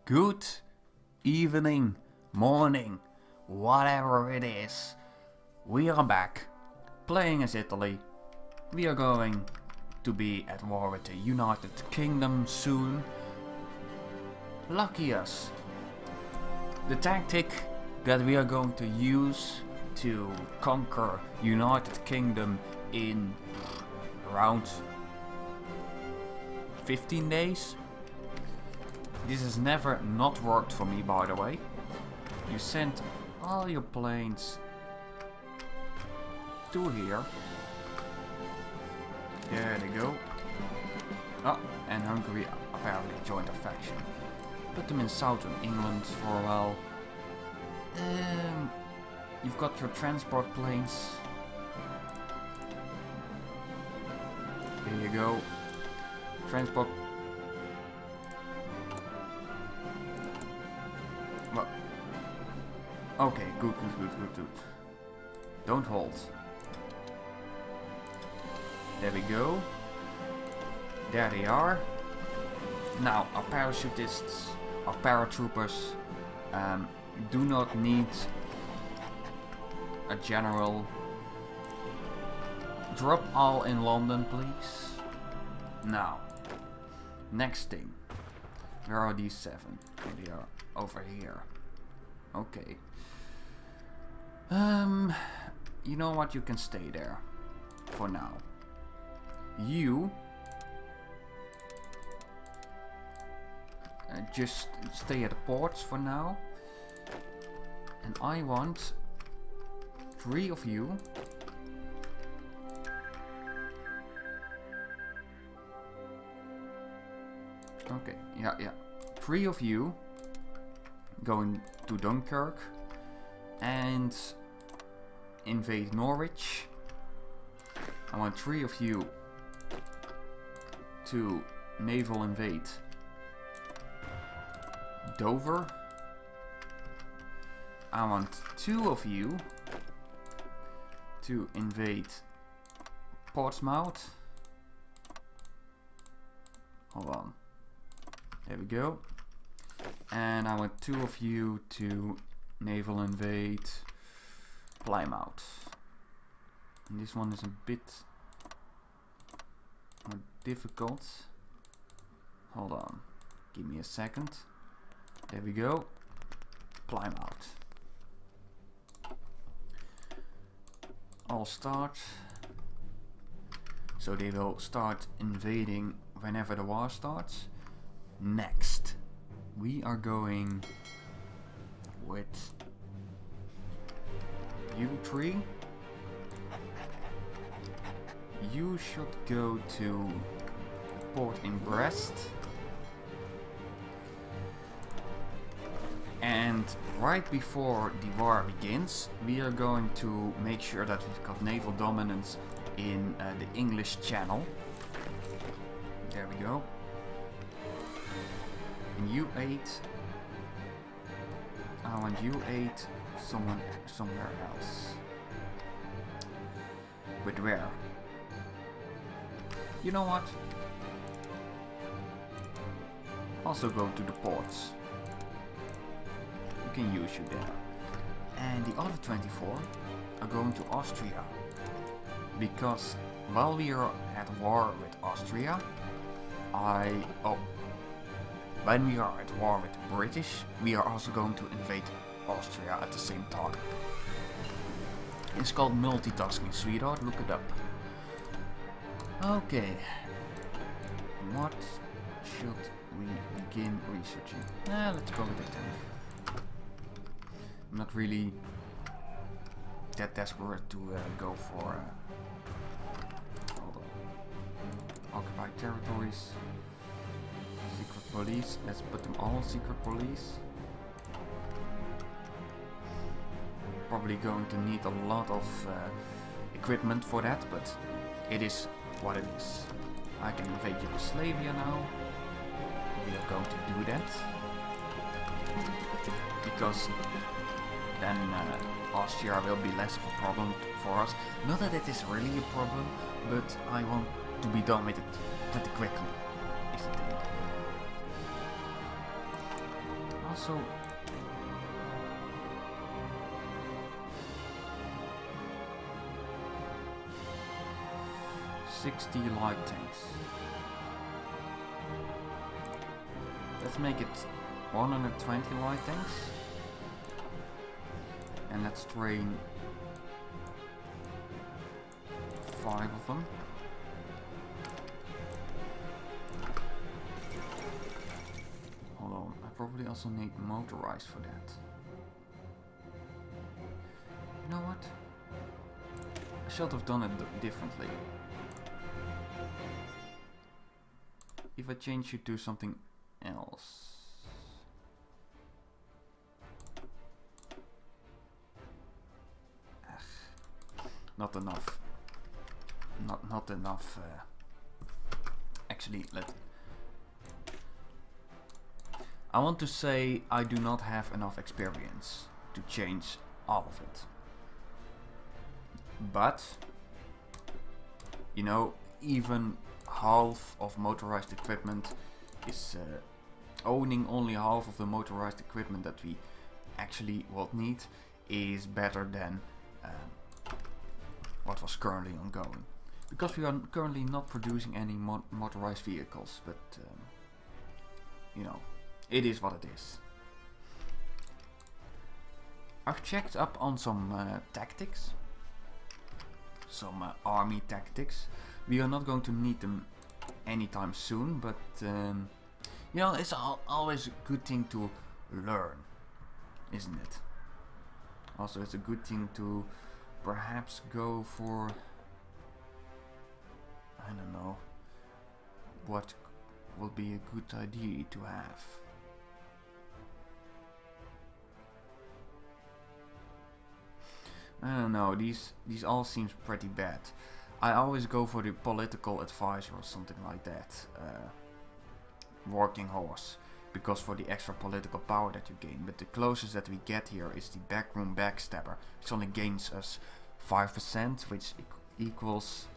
Good evening, morning, whatever it is. We are back, playing as Italy. We are going to be at war with the United Kingdom soon. Lucky us. The tactic that we are going to use to conquer United Kingdom in around 15 days. This has never not worked for me, by the way. You send all your planes to here. There they go. Oh, and Hungary apparently joined a faction. Put them in southern England for a while. You've got your transport planes. Here you go. Transport. Well. Okay, good. Don't hold. There we go. There they are. Now, our parachutists, our paratroopers, do not need a general. Drop all in London, please. Now, next thing. Where are these 7? They are over here. Okay. You know what? You can stay there for now. You just stay at the ports for now. And I want 3 of you okay, yeah. 3 of you going to Dunkirk and invade Norwich. I want 3 of you to naval invade Dover. I want 2 of you to invade Portsmouth. Hold on. There we go. And I want 2 of you to naval invade Plymouth. And this one is a bit more difficult. Hold on. Give me a second. There we go. Plymouth. All start. So they will start invading whenever the war starts. Next, we are going with you 3. You should go to port in Brest. And right before the war begins, we are going to make sure that we've got naval dominance in the English Channel. There we go. And U8. I want U8 somewhere else. But where? You know what? Also go to the ports. You can use you there. And the other 24 are going to Austria. Because while we are at war with Austria, when we are at war with the British, we are also going to invade Austria at the same time. It's called multitasking, sweetheart. Look it up. Okay. What should we begin researching? Let's go with it then. I'm not really that desperate to go for hold on. Occupied territories. Secret police. Let's put them all on secret police. Probably going to need a lot of equipment for that, but it is what it is. I can invade Yugoslavia now. We are going to do that because then Austria will be less of a problem for us. Not that it is really a problem, but I want to be done with it pretty quickly. Is the thing. also... ...60 light tanks. Let's make it 120 light tanks. And let's train 5 of them. Hold on, I probably also need motorized for that. You know what? I should have done it differently. If I change it to something else. Not enough. Not enough. Actually, I want to say I do not have enough experience to change all of it. But you know, even half of motorized equipment is owning only half of the motorized equipment that we actually will need is better than what was currently ongoing. Because we are currently not producing any motorized vehicles, but you know, it is what it is. I've checked up on some tactics, some army tactics. We are not going to need them anytime soon, but you know, it's always a good thing to learn, isn't it? Also, it's a good thing to perhaps go for, I don't know, what would be a good idea to have. I don't know, these all seems pretty bad. I always go for the political advisor or something like that, working horse, because for the extra political power that you gain. But the closest that we get here is the backroom backstabber, which only gains us 5%, which equals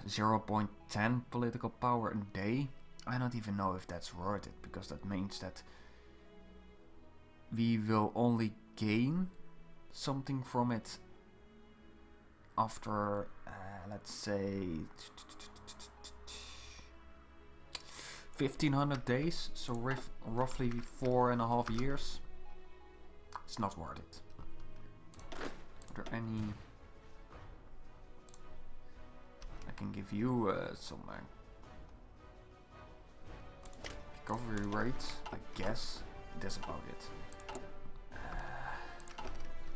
0.10 political power a day. I don't even know if that's worth it, because that means that we will only gain something from it after, let's say, 1500 days, so roughly 4.5 years. It's not worth it. Are there any... I can give you some recovery rates, I guess. That's about it.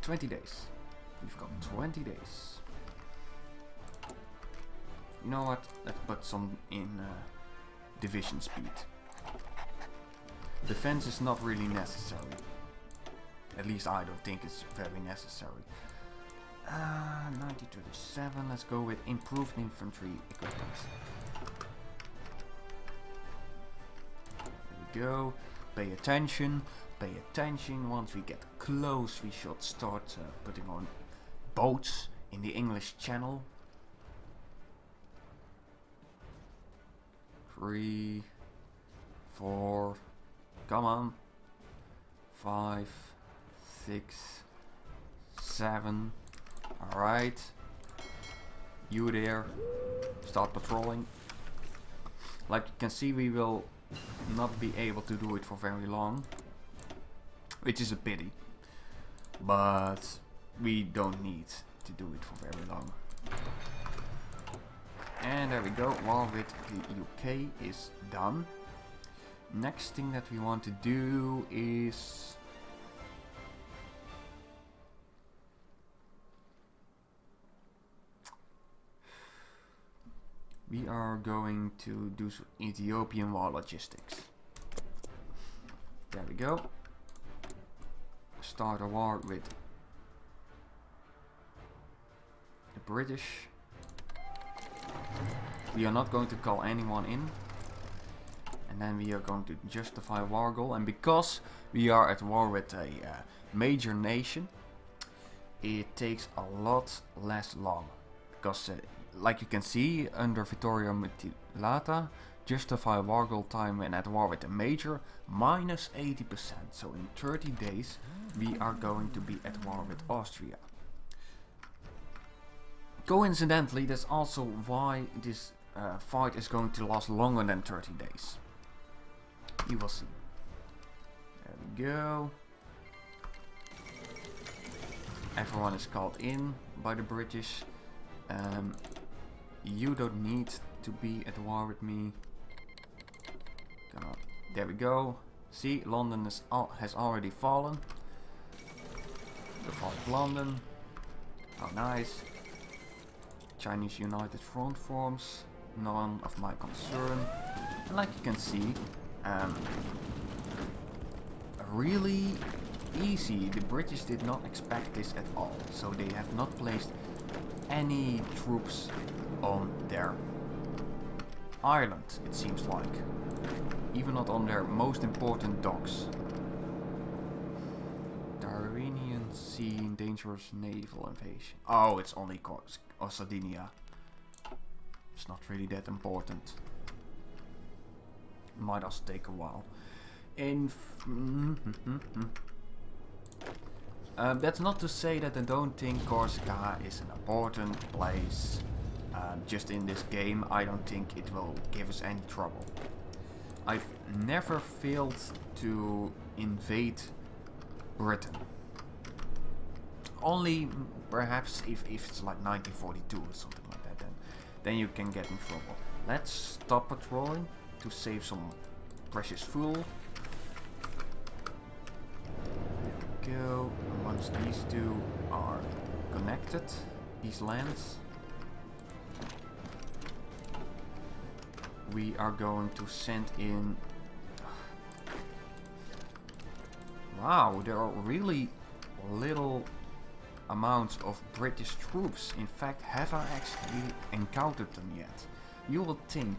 20 days. We've got 20 days. You know what? Let's put some in division speed. Defense is not really necessary. At least I don't think it's very necessary. 1937. Let's go with improved infantry equipment. There we go. Pay attention. Pay attention. Once we get close, we should start putting on boats in the English Channel. 3, 4, come on, 5, 6, 7, alright, you there, start patrolling. Like you can see, we will not be able to do it for very long, which is a pity, but we don't need to do it for very long. And there we go, war with the UK is done. Next thing that we want to do is... we are going to do some Ethiopian war logistics. There we go. Start a war with the British. We are not going to call anyone in, and then we are going to justify war goal. And because we are at war with a major nation, it takes a lot less long. Because like you can see, under Vittorio Mutilata, justify war goal time when at war with a major, minus 80%. So in 30 days we are going to be at war with Austria. Coincidentally, that's also why this fight is going to last longer than 30 days. You will see. There we go. Everyone is called in by the British. You don't need to be at war with me. Come on. There we go. See, London has already fallen. The fall of London. How nice. Chinese United Front forms. None of my concern. And like you can see, really easy. The British did not expect this at all, so they have not placed any troops on their island, it seems like. Even not on their most important docks. Darwinian Sea, dangerous naval invasion. Oh, it's only Sardinia. It's not really that important. Might also take a while. That's not to say that I don't think Corsica is an important place. Just in this game, I don't think it will give us any trouble. I've never failed to invade Britain. Only perhaps if it's like 1942 or something like that, then you can get in trouble. Let's stop patrolling to save some precious fuel. There we go. Once these two are connected, these lands, we are going to send in... Wow, there are really little amounts of British troops. In fact, have I actually encountered them yet? You would think,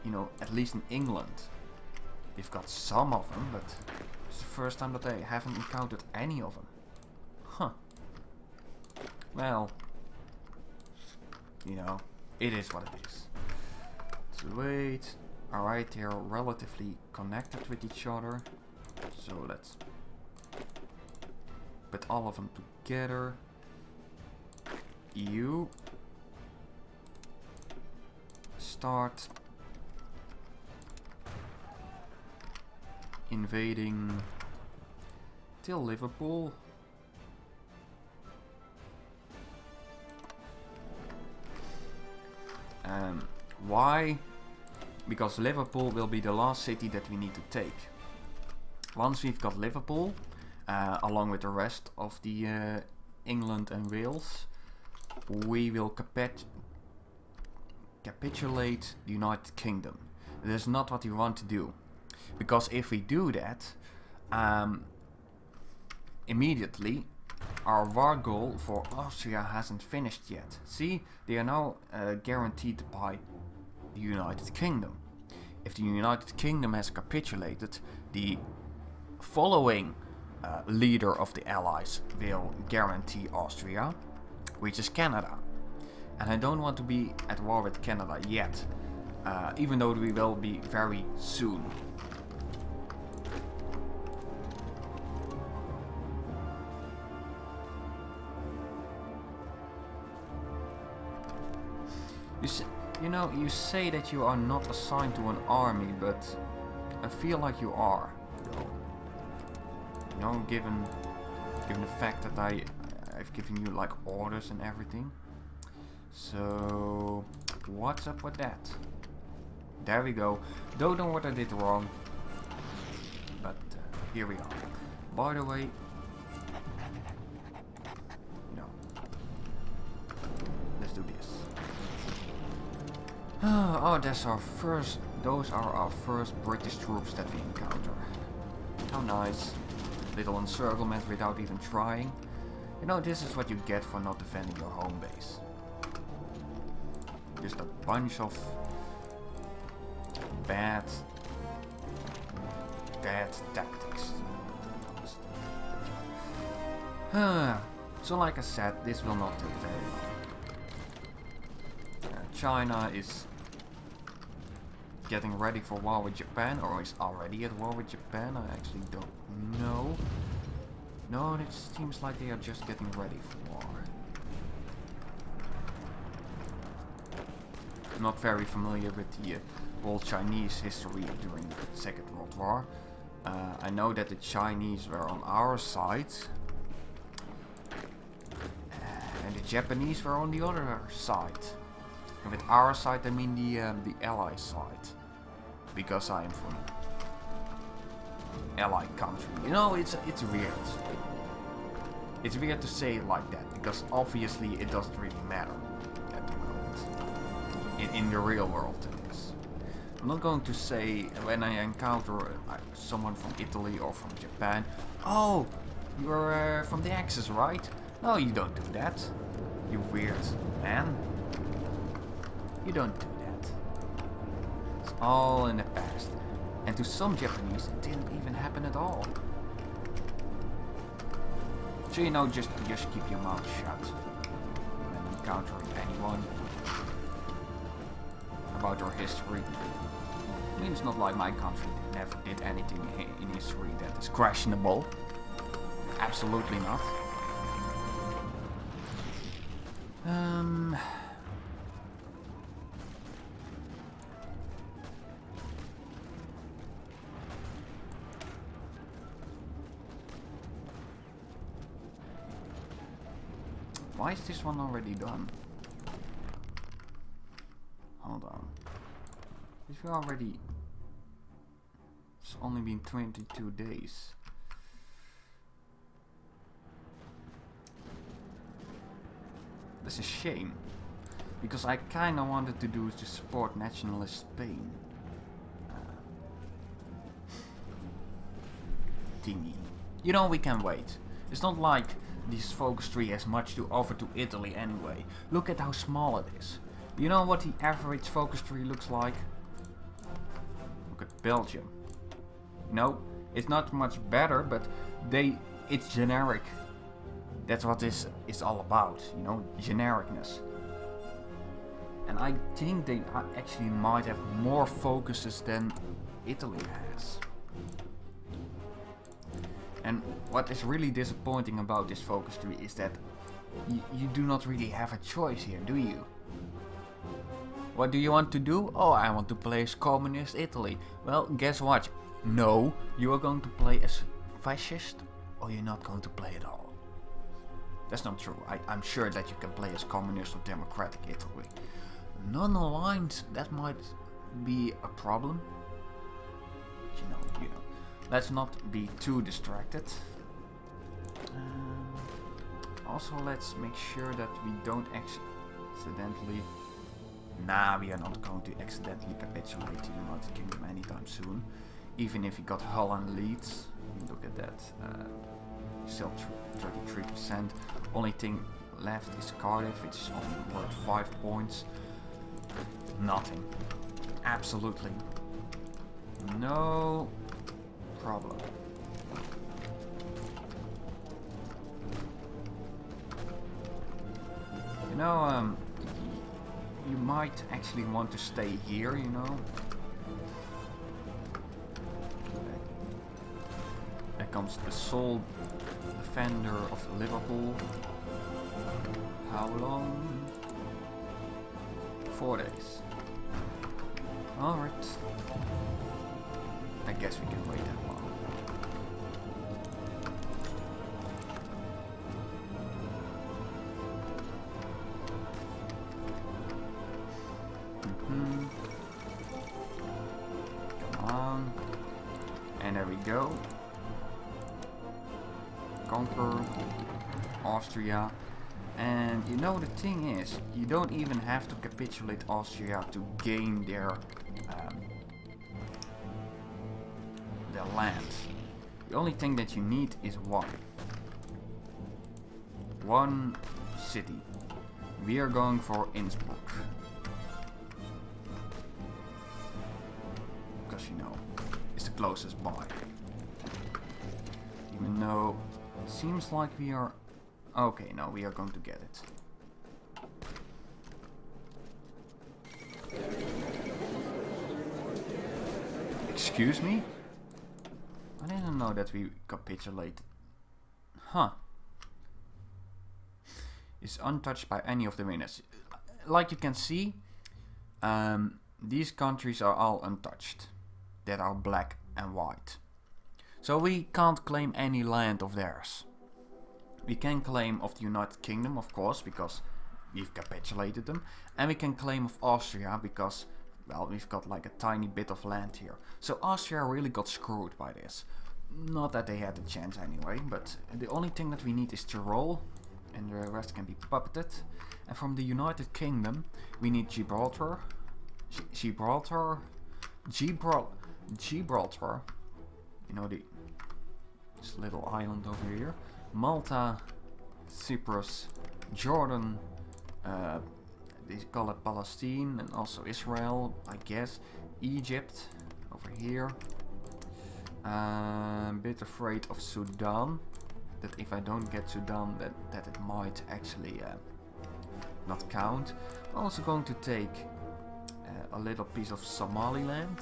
you know, at least in England, they've got some of them, but it's the first time that I haven't encountered any of them. Huh. Well, you know, it is what it is. So wait. Alright, they're relatively connected with each other. So let's put all of them together. You start invading till Liverpool. Why? Because Liverpool will be the last city that we need to take. Once we've got Liverpool, along with the rest of the England and Wales, we will capitulate the United Kingdom. That is not what we want to do. Because if we do that, immediately our war goal for Austria hasn't finished yet. See, they are now guaranteed by the United Kingdom. If the United Kingdom has capitulated, the following leader of the Allies will guarantee Austria, which is Canada. And I don't want to be at war with Canada yet, even though we will be very soon. You say that you are not assigned to an army, but I feel like you are. You know, given the fact that I've given you like orders and everything. So what's up with that? There we go. Don't know what I did wrong, but here we are. By the way, let's do this. Oh, those are our first British troops that we encounter. How nice. Little encirclement without even trying. You know, this is what you get for not defending your home base. Just a bunch of bad tactics. So like I said, this will not take very long. China is getting ready for war with Japan, or is already at war with Japan. I actually don't know. No, it seems like they are just getting ready for war. I'm not very familiar with the whole Chinese history during the Second World War. I know that the Chinese were on our side, and the Japanese were on the other side. And with our side, I mean the Allied side, because I am from Allied country. You know, it's weird. It's weird to say it like that, because obviously it doesn't really matter at the moment. In the real world, it is. I'm not going to say when I encounter someone from Italy or from Japan, "Oh, you're from the Axis, right?" No, you don't do that. You weird man. You don't do that. It's all in the past. And to some Japanese, it didn't even happen at all. So you know, just keep your mouth shut when encountering anyone about your history. I mean, it's not like my country never did anything in history that is questionable. Absolutely not. Why is this one already done? Hold on. If we already... It's only been 22 days. That's a shame. Because I kinda wanted to do to support nationalist Spain. Thingy. You know, we can wait. It's not like this focus tree has much to offer to Italy anyway. Look at how small it is. You know what the average focus tree looks like? Look at Belgium. No, it's not much better, but it's generic. That's what this is all about, you know, genericness. And I think they actually might have more focuses than Italy has. And what is really disappointing about this focus tree is that you do not really have a choice here, do you? What do you want to do? Oh, I want to play as communist Italy. Well, guess what? No, you are going to play as fascist, or you're not going to play at all. That's not true. I'm sure that you can play as communist or democratic Italy. Non-aligned, that might be a problem. You know. Let's not be too distracted. Also, let's make sure that we don't accidentally... Nah, we are not going to accidentally capitulate to the United Kingdom anytime soon. Even if we got Holland leads. Look at that. Still 33%. Only thing left is Cardiff, which is only worth 5 points. Nothing. Absolutely no problem. You know, you might actually want to stay here, you know. There comes the sole defender of Liverpool. How long? 4 days. Alright. I guess we can wait that long. Come on. And there we go. Conquer Austria. And you know, the thing is, you don't even have to capitulate Austria to gain their land. The only thing that you need is one city. We are going for Innsbruck. Because you know, it's the closest by. Even though it seems like we are... Okay, no, we are going to get it. Excuse me? I didn't know that we capitulated. Huh. Is untouched by any of the winners. Like you can see, these countries are all untouched. That are black and white. So we can't claim any land of theirs. We can claim of the United Kingdom, of course, because we've capitulated them. And we can claim of Austria because, well, we've got like a tiny bit of land here. So Austria really got screwed by this. Not that they had a chance anyway, but the only thing that we need is Tyrol, and the rest can be puppeted. And from the United Kingdom, we need Gibraltar. Gibraltar. You know, this little island over here. Malta, Cyprus, Jordan, they call it Palestine, and also Israel, I guess. Egypt, over here. Bit afraid of Sudan. That if I don't get Sudan, that it might actually not count. I'm also going to take a little piece of Somaliland,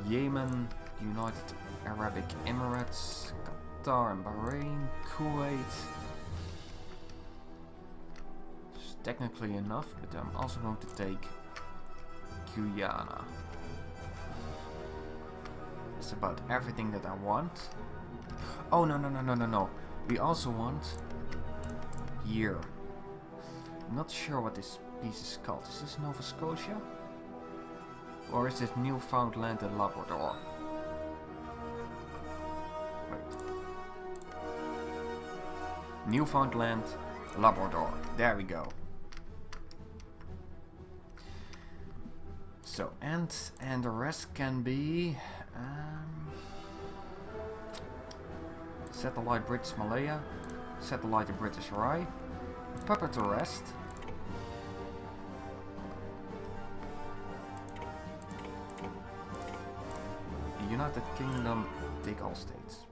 Yemen, United Arab Emirates, Qatar and Bahrain, Kuwait. It's technically enough, but I'm also going to take Guyana. It's about everything that I want. Oh, no. We also want here. I'm not sure what this piece is called. Is this Nova Scotia? Or is this Newfoundland and Labrador? Wait. Newfoundland, Labrador. There we go. So, and the rest can be... Satellite British Malaya, Satellite British Rye, puppet the rest. The United Kingdom, take all states.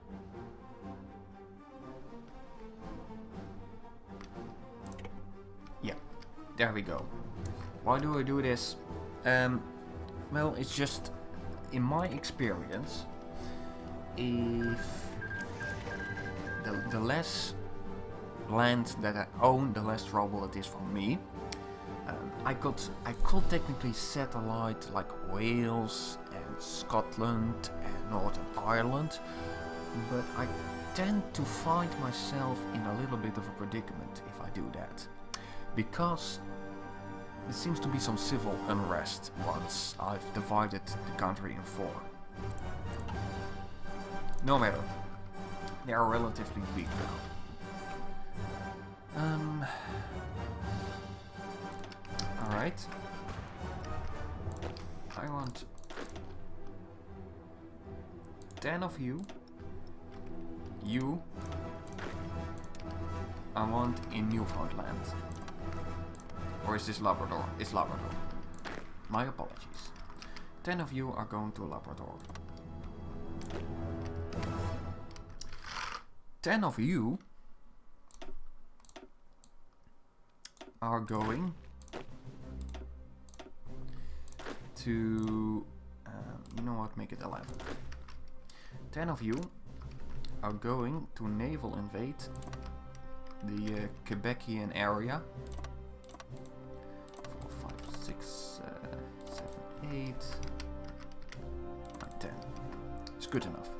Yeah, there we go. Why do I do this? Well, it's just, in my experience, if the less land that I own, the less trouble it is for me. I could technically satellite like Wales and Scotland and Northern Ireland, but I tend to find myself in a little bit of a predicament if I do that, because there seems to be some civil unrest once I've divided the country in 4. No matter. They are relatively weak now. Alright. I want 10 of you. You. I want in Newfoundland. Or is this Labrador? It's Labrador. My apologies. 10 of you are going to Labrador. 10 of you are going to, you know what, make it 11. 10 of you are going to naval invade the Quebecian area. 4, 5, 6, 7, 8, 10. It's good enough.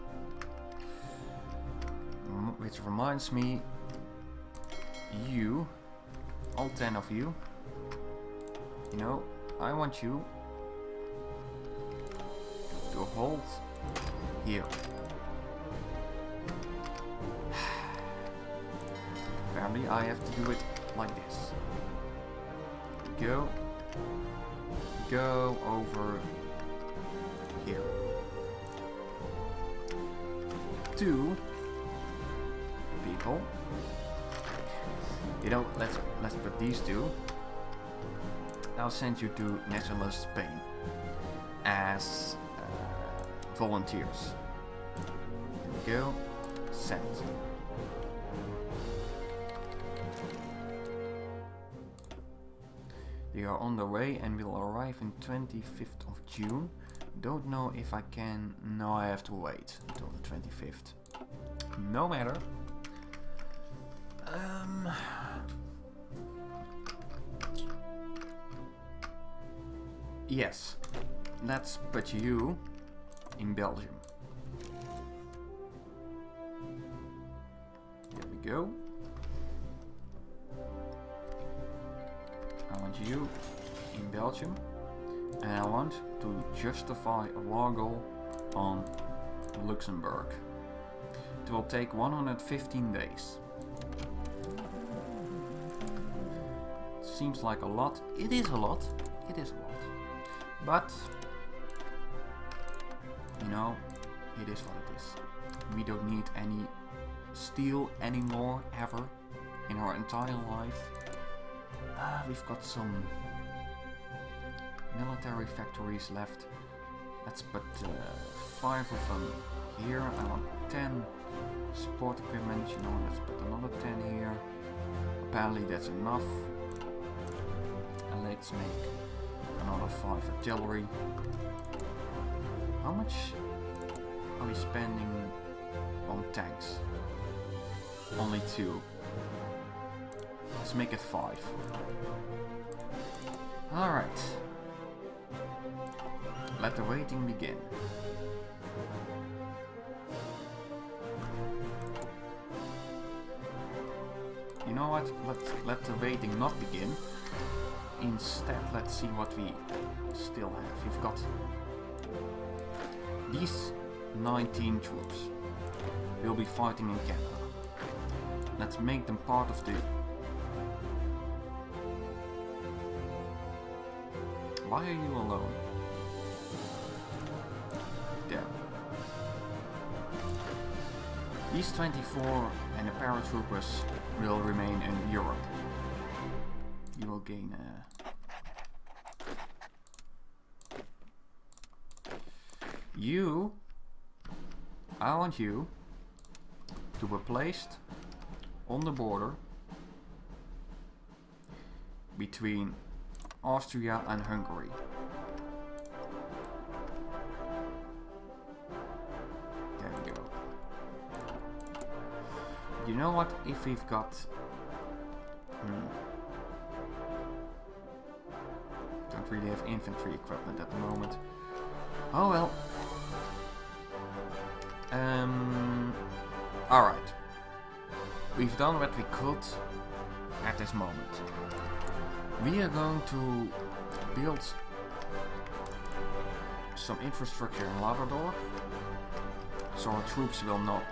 Which reminds me, you, all 10 of you, you know, I want you to hold here. Apparently I have to do it like this. Go over here. 2 people. You know, let's put these 2. I'll send you to nationalist Spain as volunteers. There we go. Send. They are on their way and will arrive on 25th of June. Don't know if I can. No, I have to wait until the 25th. No matter. Yes, let's put you in Belgium. There we go. I want you in Belgium, and I want to justify a war goal on Luxembourg. It will take 115 days. Seems like a lot. It is a lot. It is a lot. But, you know, it is what it is. We don't need any steel anymore, ever, in our entire life. We've got some military factories left. Let's put 5 of them here. I want 10 support equipment, you know, let's put another 10 here. Apparently that's enough. And let's make another 5 artillery. How much are we spending on tanks? Only 2. Let's make it 5. Alright. Let the waiting begin. You know what? Let the waiting not begin. Instead, let's see what we still have. We've got these 19 troops. We'll be fighting in Canada. Let's make them part of the... Why are you alone? There. These 24 and the paratroopers will remain in Europe. You will gain I want you to be placed on the border between Austria and Hungary. There we go. You know what? If we've got... Don't really have infantry equipment at the moment. Oh well. Alright. We've done what we could at this moment. We are going to build some infrastructure in Labrador, so our troops will not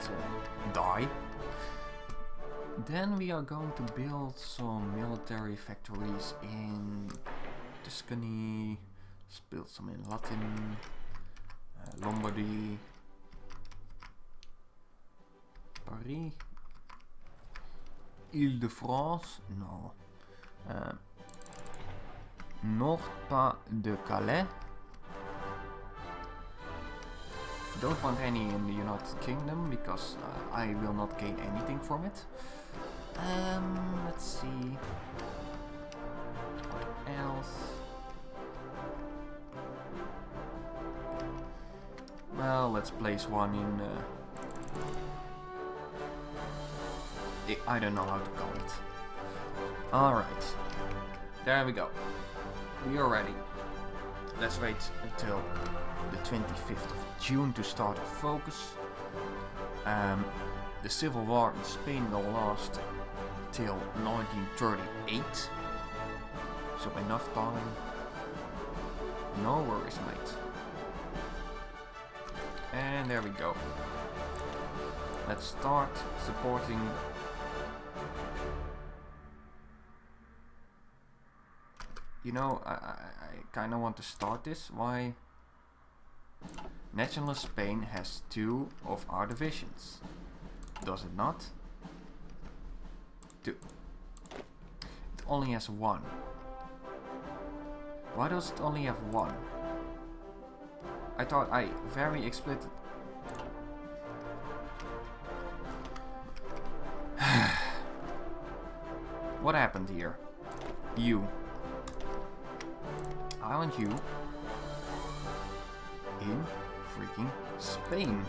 die. Then we are going to build some military factories in Tuscany. Let's build some in Latin, Lombardy, Paris, Île-de-France, no. Nord-Pas-de-Calais. Don't want any in the United Kingdom because I will not gain anything from it. Let's see. What else? Well, let's place one in... I don't know how to call it. Alright. There we go. We are ready. Let's wait until the 25th of June to start a focus. The civil war in Spain will last till 1938. So enough time. No worries, mate. And there we go. Let's start supporting. You know, I kind of want to start this. Why? Nationalist Spain has 2 of our divisions. Does it not? 2. It only has 1. Why does it only have 1? I thought I very explicit. What happened here? You. I want you in freaking Spain.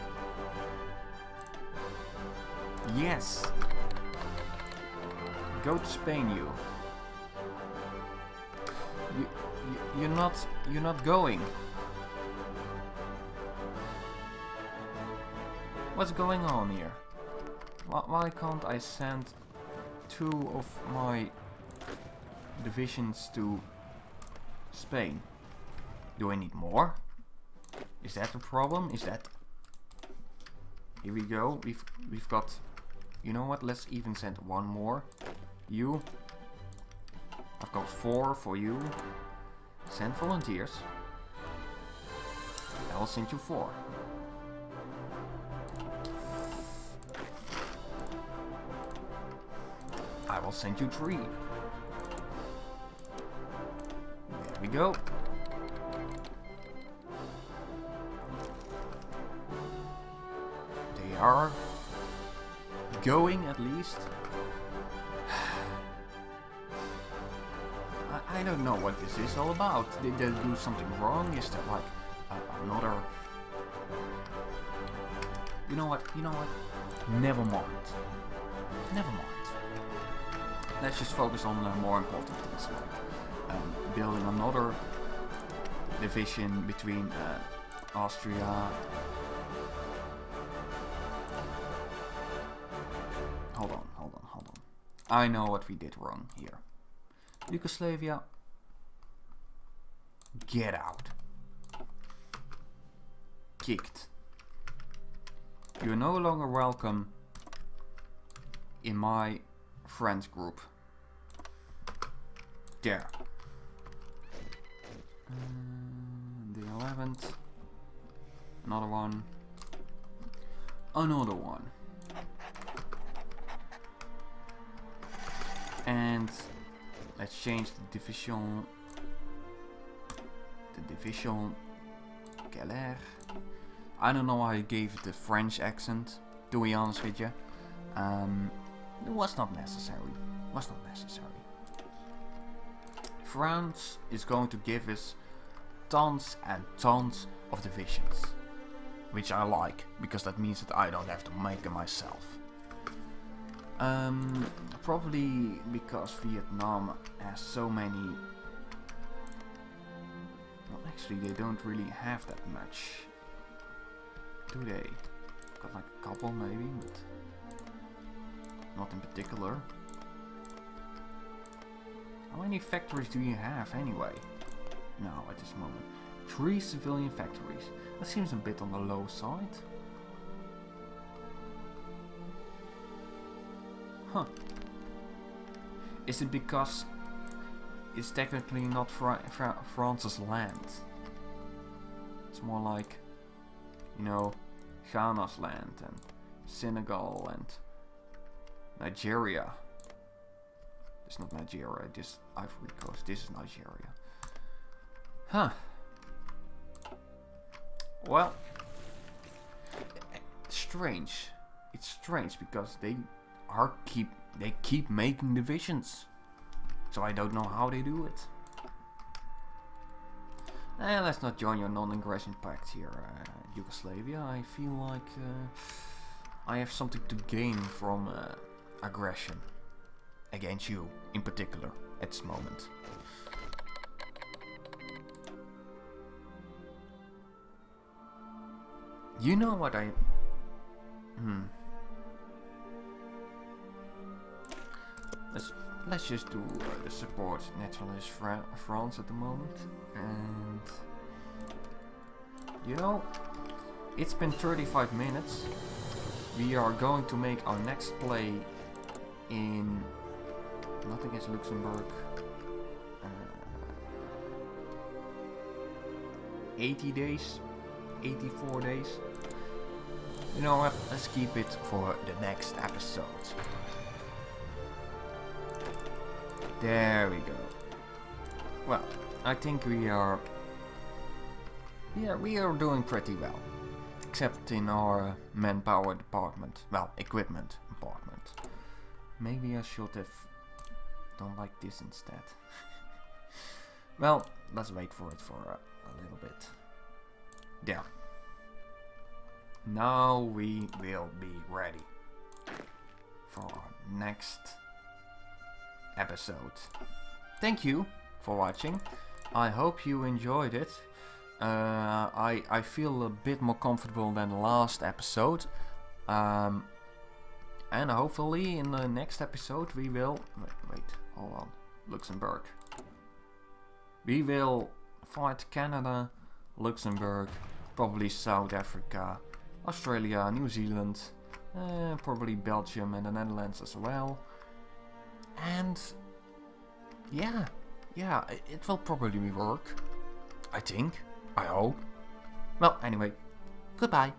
Yes. Go to Spain, you. You're not going. What's going on here? Why can't I send 2 of my divisions to Spain? Do I need more? Is that the problem? Is that... Here we go. We've got... You know what? Let's even send 1 more. You. I've got 4 for you. Send volunteers. I'll send you 4. I will send you 3. There we go. They are going at least. I don't know what this is all about. Did they do something wrong? Is there like another... You know what? Never mind. Never mind. Let's just focus on more important things, like building another division between Austria. Hold on. I know what we did wrong here. Yugoslavia, get out. Kicked. You're no longer welcome in my friends group. There. The 11th. Another one. Another one. And let's change the division. The division Galère. I don't know why I gave it the French accent, to be honest with you. It was not necessary. France is going to give us tons and tons of divisions, which I like, because that means that I don't have to make them myself. Probably because Vietnam has so many... Well, actually they don't really have that much, do they? Got like a couple maybe, but not in particular. How many factories do you have anyway? Now at this moment. 3 civilian factories. That seems a bit on the low side. Huh. Is it because it's technically not France's land? It's more like, you know, Ghana's land and Senegal and Nigeria. It's not Nigeria, this Ivory Coast. This is Nigeria. Huh. Well, it's strange. It's strange because they keep making divisions. So I don't know how they do it. Let's not join your non-aggression pact here, Yugoslavia. I feel like I have something to gain from aggression against you, in particular, at this moment. You know what I... Let's just do the support naturalist France at the moment. And... You know, it's been 35 minutes. We are going to make our next play in... Not against Luxembourg. 80 days. 84 days. You know what? Let's keep it for the next episode. There we go. Well, I think we are... Yeah, we are doing pretty well. Except in our manpower department. Well, equipment department. Maybe I should have done like this instead. Well, let's wait for it for a little bit. yeah. Now we will be ready for our next episode. Thank you for watching. I hope you enjoyed it. I feel a bit more comfortable than the last episode. And hopefully in the next episode we will... Wait, hold on. Luxembourg. We will fight Canada, Luxembourg, probably South Africa, Australia, New Zealand, probably Belgium and the Netherlands as well. And yeah, it will probably work. I think. I hope. Well, anyway, goodbye.